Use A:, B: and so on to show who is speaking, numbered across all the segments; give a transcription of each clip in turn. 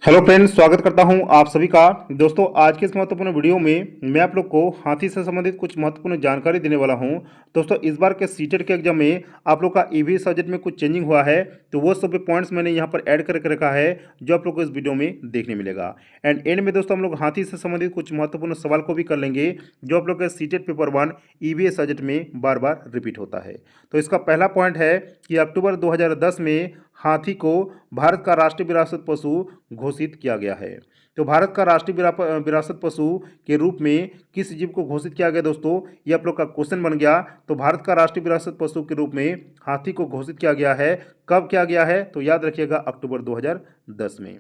A: Hello friends, स्वागत करता हूं आप सभी का। दोस्तों, आज के इस महत्वपूर्ण वीडियो में मैं आप लोग को हाथी से संबंधित कुछ महत्वपूर्ण जानकारी देने वाला हूं। दोस्तों, इस बार के सीटेट के एग्जाम में आप लोग का ईवीएस सब्जेक्ट में कुछ चेंजिंग हुआ है, तो वो सब पॉइंट्स मैंने यहां पर ऐड करके रखा है जो आप लोग को इस वीडियो में देखने मिलेगा। एंड एंड में दोस्तों हम लोग हाथी से संबंधित कुछ महत्वपूर्ण सवाल को भी कर लेंगे जो आप लोग के सीटेट पेपर 1 ईवीएस सब्जेक्ट में बार बार रिपीट होता है। तो इसका पहला पॉइंट है कि अक्टूबर 2010 में हाथी को भारत का राष्ट्रीय विरासत पशु घोषित किया गया है। तो भारत का राष्ट्रीय विरासत पशु के रूप में किस जीव को घोषित किया गया दोस्तों, ये आप लोग का क्वेश्चन बन गया। तो भारत का राष्ट्रीय विरासत पशु के रूप में हाथी को घोषित किया गया है। कब किया गया है? तो याद रखिएगा, अक्टूबर 2010 में।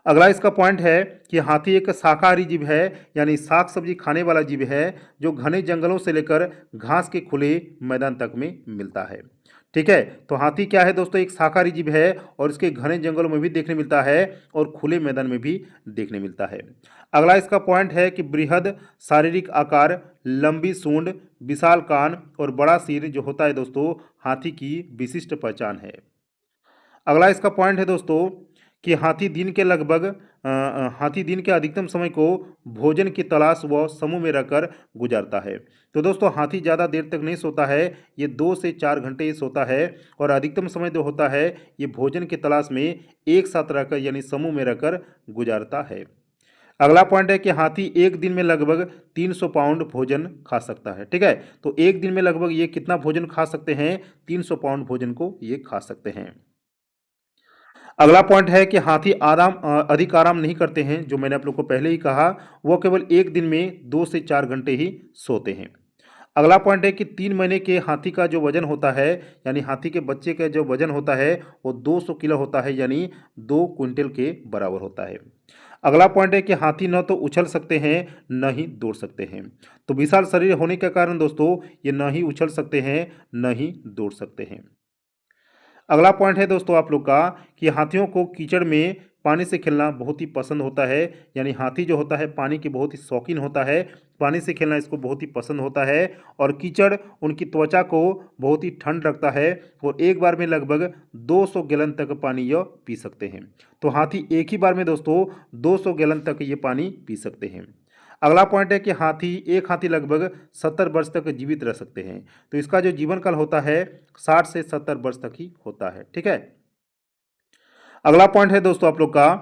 A: अगला इसका पॉइंट है कि हाथी एक शाकाहारी जीव है, यानी साग सब्जी खाने वाला जीव है जो घने जंगलों से लेकर घास के खुले मैदान तक में मिलता है। ठीक है, तो हाथी क्या है दोस्तों? एक शाकाहारी जीव है और इसके घने जंगलों में भी देखने मिलता है और खुले मैदान में भी देखने मिलता है। अगला इसका पॉइंट है कि बृहद शारीरिक आकार, लंबी सूंड, विशाल कान और बड़ा सिर जो होता है दोस्तों, हाथी की विशिष्ट पहचान है। अगला इसका पॉइंट है दोस्तों कि हाथी दिन के अधिकतम समय को भोजन की तलाश व समूह में रहकर गुजारता है। तो दोस्तों, हाथी ज़्यादा देर तक नहीं सोता है, ये 2 से 4 घंटे ही सोता है और अधिकतम समय जो होता है ये भोजन की तलाश में एक साथ रहकर यानी समूह में रहकर गुजारता है। अगला पॉइंट है कि हाथी एक दिन में लगभग 300 पाउंड भोजन खा सकता है। ठीक है, तो एक दिन में लगभग ये कितना भोजन खा सकते हैं? 300 पाउंड भोजन को ये खा सकते हैं। अगला पॉइंट है कि हाथी अधिक आराम नहीं करते हैं, जो मैंने आप लोग को पहले ही कहा। वो केवल एक दिन में 2 से 4 घंटे ही सोते हैं। अगला पॉइंट है कि 3 महीने के हाथी का जो वजन होता है, यानी हाथी के बच्चे का जो वजन होता है वो 200 किलो होता है, यानी 2 क्विंटल के बराबर होता है। अगला पॉइंट है कि हाथी न तो उछल सकते हैं न ही दौड़ सकते हैं। तो विशाल शरीर होने के कारण दोस्तों ये न ही उछल सकते हैं न ही दौड़ सकते हैं। अगला पॉइंट है दोस्तों आप लोग का कि हाथियों को कीचड़ में पानी से खेलना बहुत ही पसंद होता है, यानी हाथी जो होता है पानी की बहुत ही शौकीन होता है। पानी से खेलना इसको बहुत ही पसंद होता है और कीचड़ उनकी त्वचा को बहुत ही ठंड रखता है और एक बार में लगभग 200 गैलन तक पानी यह पी सकते हैं। तो हाथी एक ही बार में दोस्तों 200 गैलन तक ये पानी पी सकते हैं। अगला पॉइंट है कि एक हाथी लगभग 70 वर्ष तक जीवित रह सकते हैं। तो इसका जो जीवन काल होता है 60 से 70 वर्ष तक ही होता है। ठीक है, अगला पॉइंट है दोस्तों आप लोग का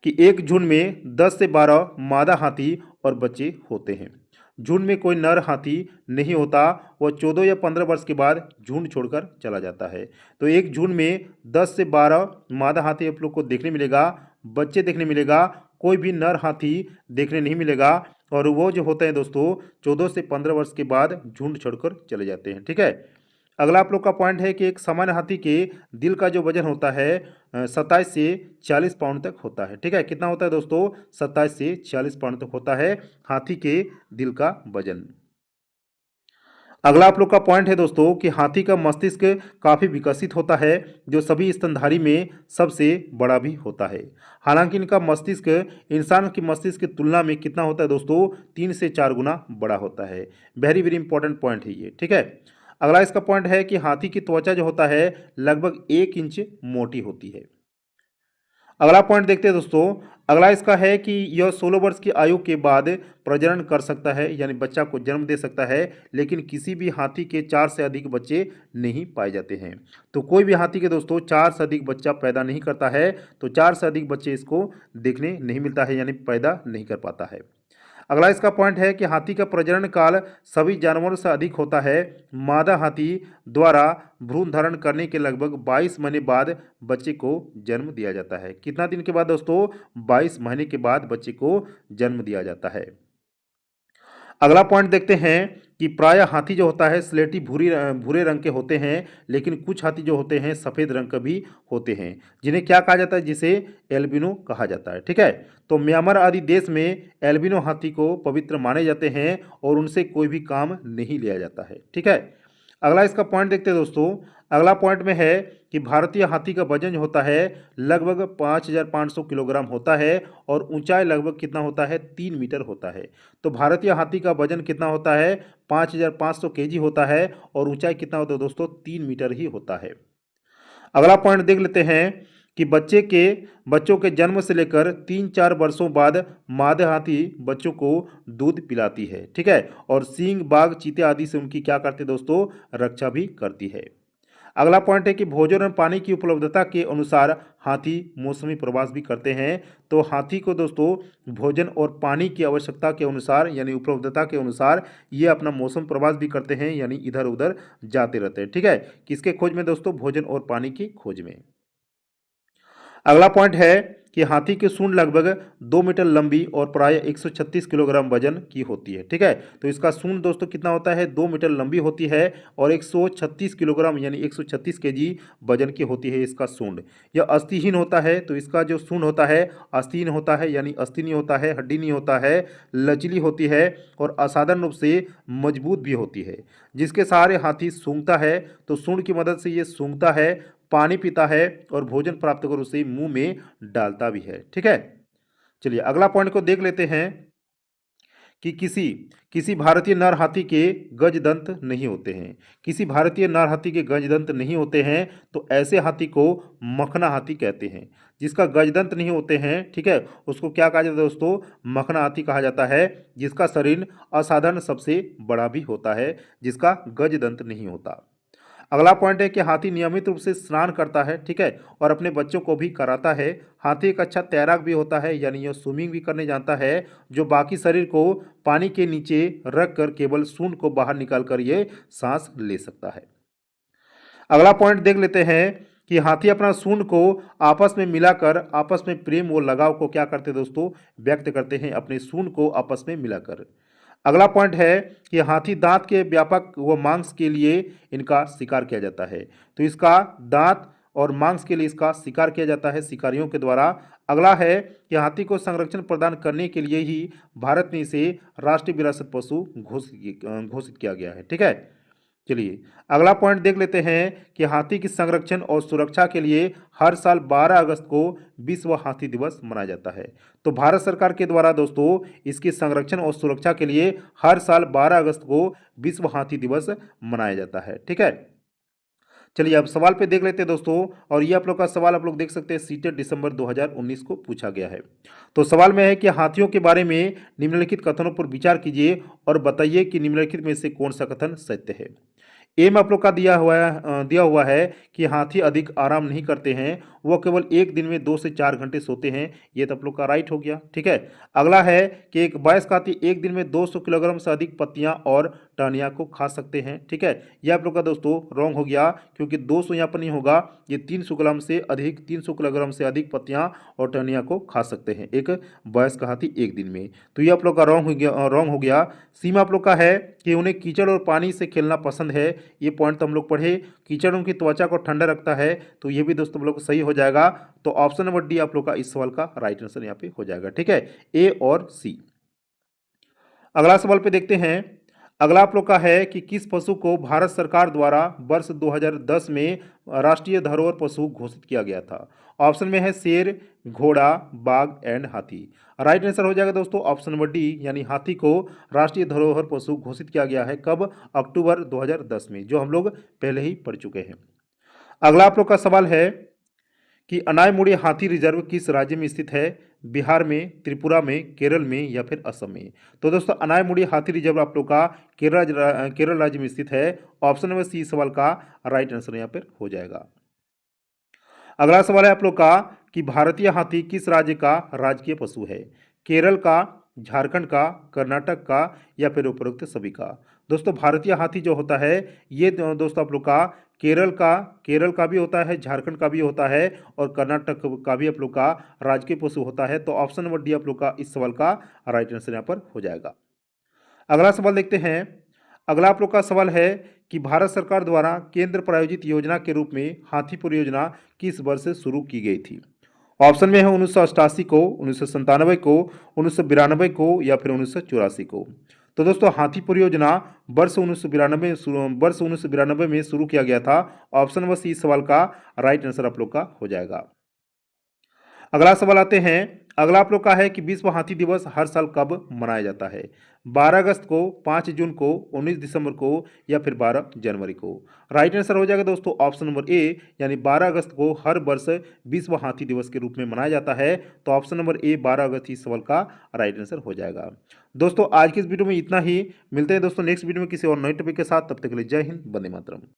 A: कि एक झुंड में 10 से 12 मादा हाथी और बच्चे होते हैं। झुंड में कोई नर हाथी नहीं होता, वह 14 या 15 वर्ष के बाद झुंड छोड़कर चला जाता है। तो एक झुंड में 10 से 12 मादा हाथी आप लोग को देखने मिलेगा, बच्चे देखने मिलेगा, कोई भी नर हाथी देखने नहीं मिलेगा। और वो जो होते हैं दोस्तों 14 से 15 वर्ष के बाद झुंड छोड़कर चले जाते हैं। ठीक है, अगला आप लोग का पॉइंट है कि एक सामान्य हाथी के दिल का जो वजन होता है 27 से 40 पाउंड तक होता है। ठीक है, कितना होता है दोस्तों? 27 से 40 पाउंड तक होता है हाथी के दिल का वजन। अगला आप लोग का पॉइंट है दोस्तों कि हाथी का मस्तिष्क काफ़ी विकसित होता है, जो सभी स्तनधारी में सबसे बड़ा भी होता है। हालांकि इनका मस्तिष्क इंसान की मस्तिष्क की तुलना में कितना होता है दोस्तों? 3 से 4 गुना बड़ा होता है। वेरी वेरी इंपॉर्टेंट पॉइंट है ये। ठीक है, अगला इसका पॉइंट है कि हाथी की त्वचा जो होता है लगभग 1 इंच मोटी होती है। अगला पॉइंट देखते हैं दोस्तों। अगला इसका है कि यह 16 वर्ष की आयु के बाद प्रजनन कर सकता है, यानी बच्चा को जन्म दे सकता है, लेकिन किसी भी हाथी के 4 से अधिक बच्चे नहीं पाए जाते हैं। तो कोई भी हाथी के दोस्तों 4 से अधिक बच्चा पैदा नहीं करता है, तो 4 से अधिक बच्चे इसको देखने नहीं मिलता है, यानी पैदा नहीं कर पाता है। अगला इसका पॉइंट है कि हाथी का प्रजनन काल सभी जानवरों से अधिक होता है। मादा हाथी द्वारा भ्रूण धारण करने के लगभग 22 महीने बाद बच्चे को जन्म दिया जाता है। कितना दिन के बाद दोस्तों? 22 महीने के बाद बच्चे को जन्म दिया जाता है। अगला पॉइंट देखते हैं कि प्रायः हाथी जो होता है स्लेटी भूरे रंग के होते हैं, लेकिन कुछ हाथी जो होते हैं सफ़ेद रंग के भी होते हैं, जिन्हें क्या कहा जाता है? जिसे एल्बिनो कहा जाता है। ठीक है, तो म्यांमार आदि देश में एल्बिनो हाथी को पवित्र माने जाते हैं और उनसे कोई भी काम नहीं लिया जाता है। ठीक है, अगला इसका पॉइंट देखते हैं दोस्तों। अगला पॉइंट में है कि भारतीय हाथी का वजन जो होता है लगभग 5500 किलोग्राम होता है और ऊंचाई लगभग कितना होता है? 3 मीटर होता है। तो भारतीय हाथी का वजन कितना होता है? 5500 केजी होता है और ऊंचाई कितना होता है दोस्तों? 3 मीटर ही होता है। अगला पॉइंट देख लेते हैं कि बच्चों के जन्म से लेकर 3-4 वर्षों बाद मादा हाथी बच्चों को दूध पिलाती है, ठीक है, और सींग, बाघ, चीते आदि से उनकी क्या करती है दोस्तों, रक्षा भी करती है। अगला पॉइंट है कि भोजन और पानी की उपलब्धता के अनुसार हाथी मौसमी प्रवास भी करते हैं। तो हाथी को दोस्तों भोजन और पानी की आवश्यकता के अनुसार यानी उपलब्धता के अनुसार ये अपना मौसम प्रवास भी करते हैं, यानी इधर उधर जाते रहते हैं, ठीक है। किसके खोज में दोस्तों, भोजन और पानी की खोज में। अगला पॉइंट है कि हाथी की सूंड लगभग 2 मीटर लंबी और प्राय 136 किलोग्राम वजन की होती है, ठीक है। तो इसका सूंड दोस्तों कितना होता है, 2 मीटर लंबी होती है और 136 किलोग्राम यानी 136 केजी वजन की होती है इसका सूंड। यह अस्थिहीन होता है, तो इसका जो सूंड होता है अस्थिहीन होता है, यानी अस्थि नहीं होता है, हड्डी नहीं होता है, लचीली होती है और असाधारण रूप से मजबूत भी होती है, जिसके सहारे हाथी सूंघता है। तो सूंड की मदद से ये सूंघता है, पानी पीता है और भोजन प्राप्त कर उसे मुंह में डालता भी है, ठीक है। चलिए अगला पॉइंट को देख लेते हैं कि किसी किसी भारतीय नर हाथी के गजदंत नहीं होते हैं। किसी भारतीय नर हाथी के गजदंत नहीं होते हैं, तो ऐसे हाथी को मखना हाथी कहते हैं। जिसका गजदंत नहीं होते हैं, ठीक है, उसको क्या कहा जाता है दोस्तों, मखना हाथी कहा जाता है। जिसका शरीर असाधारण सबसे बड़ा भी होता है, जिसका गजदंत नहीं होता। अगला पॉइंट है कि हाथी नियमित रूप से स्नान करता है, ठीक है, और अपने बच्चों को भी कराता है। हाथी एक अच्छा तैराक भी होता है, यानी यह स्विमिंग भी करने जानता है, जो बाकी शरीर को पानी के नीचे रख कर केवल सूंड को बाहर निकाल कर ये सांस ले सकता है। अगला पॉइंट देख लेते हैं कि हाथी अपना सूंड को आपस में मिलाकर आपस में प्रेम और लगाव को क्या करते हैं दोस्तों, व्यक्त करते हैं अपने सूंड को आपस में मिलाकर। अगला पॉइंट है कि हाथी दांत के व्यापक व मांस के लिए इनका शिकार किया जाता है। तो इसका दांत और मांस के लिए इसका शिकार किया जाता है शिकारियों के द्वारा। अगला है कि हाथी को संरक्षण प्रदान करने के लिए ही भारत में इसे राष्ट्रीय विरासत पशु घोषित किया गया है, ठीक है। चलिए अगला पॉइंट देख लेते हैं कि हाथी की संरक्षण और सुरक्षा के लिए हर साल 12 अगस्त को विश्व हाथी दिवस मनाया जाता है। तो भारत सरकार के द्वारा दोस्तों इसके संरक्षण और सुरक्षा के लिए हर साल 12 अगस्त को विश्व हाथी दिवस मनाया जाता है, ठीक है। चलिए अब सवाल पे देख लेते हैं दोस्तों, और ये आप लोग का सवाल आप लोग देख सकते हैं सीटेट दिसंबर 2019 को पूछा गया है। तो सवाल में है कि हाथियों के बारे में निम्नलिखित कथनों पर विचार कीजिए और बताइए कि निम्नलिखित में से कौन सा कथन सत्य है। ए में आप लोग का दिया हुआ है कि हाथी अधिक आराम नहीं करते हैं, वह केवल एक दिन में 2 से 4 घंटे सोते हैं। ये तो आप लोग का राइट हो गया, ठीक है। अगला है कि एक वयस्क हाथी एक दिन में 200 किलोग्राम से अधिक पत्तियां और टहनियाँ को खा सकते हैं, ठीक है। यह आप लोग का दोस्तों रॉन्ग हो गया, क्योंकि 200 यहाँ पर नहीं होगा, ये 300 किलोग्राम से अधिक पत्तियां और टहनियाँ को खा सकते हैं एक वयस्क हाथी एक दिन में। तो ये आप लोग का रॉन्ग हो गया। सीमा आप लोग का है कि उन्हें कीचड़ और पानी से खेलना पसंद है। ये पॉइंट तो हम लोग पढ़े। कीचड़ उनकी त्वचा को ठंडा रखता है, तो ये भी दोस्तों हम लोग को सही हो जाएगा। तो ऑप्शन नंबर डी आप लोग का इस सवाल का राइट आंसर यहाँ पे हो जाएगा, ठीक है, ए और सी। अगला सवाल पे देखते हैं। अगला आप लोग का है कि किस पशु को भारत सरकार द्वारा वर्ष 2010 में राष्ट्रीय धरोहर पशु घोषित किया गया था। ऑप्शन में है शेर, घोड़ा, बाघ एंड हाथी। राइट आंसर हो जाएगा दोस्तों ऑप्शन नंबर डी, यानी हाथी को राष्ट्रीय धरोहर पशु घोषित किया गया है। कब? अक्टूबर 2010 में, जो हम लोग पहले ही पढ़ चुके हैं। अगला आप लोग का सवाल है कि अनायमुड़ी हाथी रिजर्व किस राज्य में स्थित है। बिहार में, त्रिपुरा में, केरल में या फिर असम में। तो दोस्तों अनायमुड़ी हाथी रिजर्व आप लोग का केरल राज्य में स्थित है। ऑप्शन नंबर सी सवाल का राइट आंसर यहाँ पर हो जाएगा। अगला सवाल है आप लोग का कि भारतीय हाथी किस राज्य का राजकीय पशु है। केरल का, झारखंड का, कर्नाटक का या फिर उपरोक्त सभी का। दोस्तों भारतीय हाथी जो होता है ये दोस्तों आप लोग का केरल का भी होता है, झारखंड का भी होता है और कर्नाटक का भी आप लोग का राजकीय पशु होता है। तो ऑप्शन नंबर डी आप लोग का इस सवाल का राइट आंसर यहाँ पर हो जाएगा। अगला सवाल देखते हैं। अगला आप लोग का सवाल है कि भारत सरकार द्वारा केंद्र प्रायोजित योजना के रूप में हाथी परियोजना किस वर्ष से शुरू की गई थी। ऑप्शन में है 1988 को, 1997 को, 1992 को या फिर 1984 को। तो दोस्तों हाथी परियोजना वर्ष 1992 में शुरू किया गया था। ऑप्शन नंबर सी इस सवाल का राइट आंसर आप लोग का हो जाएगा। अगला सवाल आते हैं। अगला आप लोग का है कि विश्व हाथी दिवस हर साल कब मनाया जाता है? 12 अगस्त को, 5 जून को, 19 दिसंबर को या फिर 12 जनवरी को? राइट आंसर हो जाएगा दोस्तों ऑप्शन नंबर ए, यानी 12 अगस्त को हर वर्ष विश्व हाथी दिवस के रूप में मनाया जाता है। तो ऑप्शन नंबर ए 12 अगस्त इस सवाल का राइट आंसर हो जाएगा। दोस्तों आज की इस वीडियो में इतना ही। मिलते हैं दोस्तों नेक्स्ट वीडियो में किसी और नए टॉपिक के साथ। तब तक के लिए जय हिंद, वंदे मातरम।